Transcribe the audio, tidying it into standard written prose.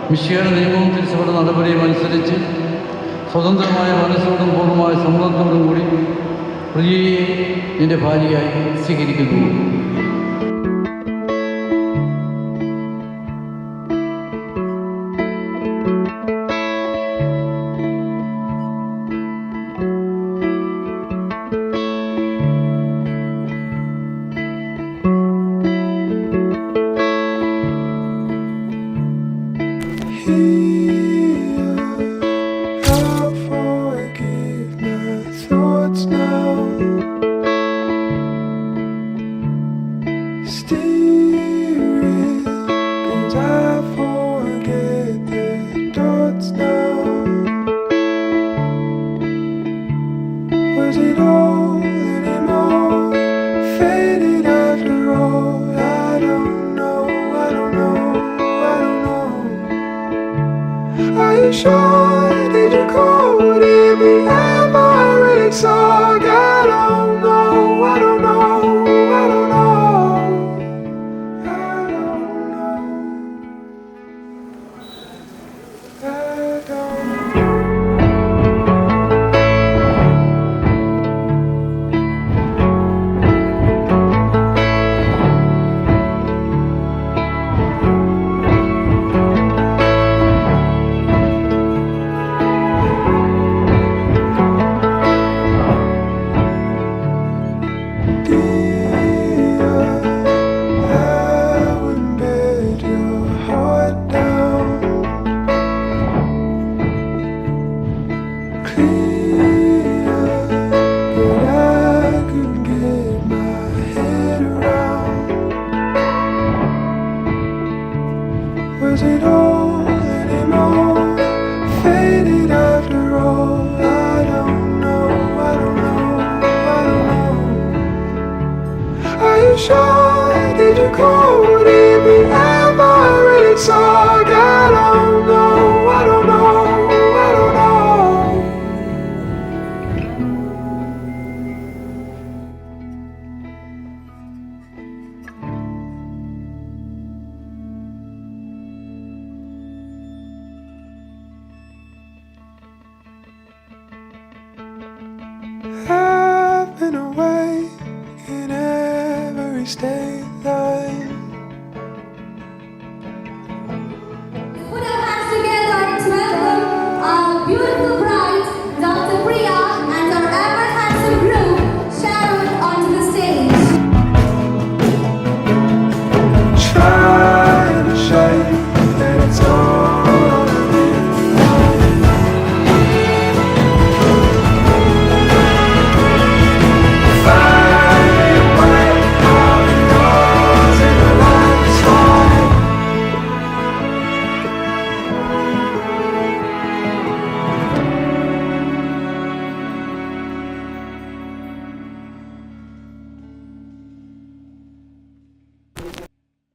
മിശിഹായുടെ നിയമവും തിരിച്ചവരുടെ നടപടിയും അനുസരിച്ച് സ്വതന്ത്രമായ മനസ്സോടും പൂർണ്ണമായ സമ്മതത്തോടും കൂടി പ്രിയയെ നിന്റെ ഭാര്യയായി സ്വീകരിക്കുന്നു. Was it all anymore? Faded after all. I don't know, I don't know, I don't know. Are you sure? Did you call? Did we ever really talk? I don't know, I don't know, I don't know, I don't know, I don't know. Was it all anymore? Faded after all. I don't know, I don't know, I don't know. Are you sure? Did you call? Did we ever really talk? I don't know, I don't know, I don't know. I've been away in every state.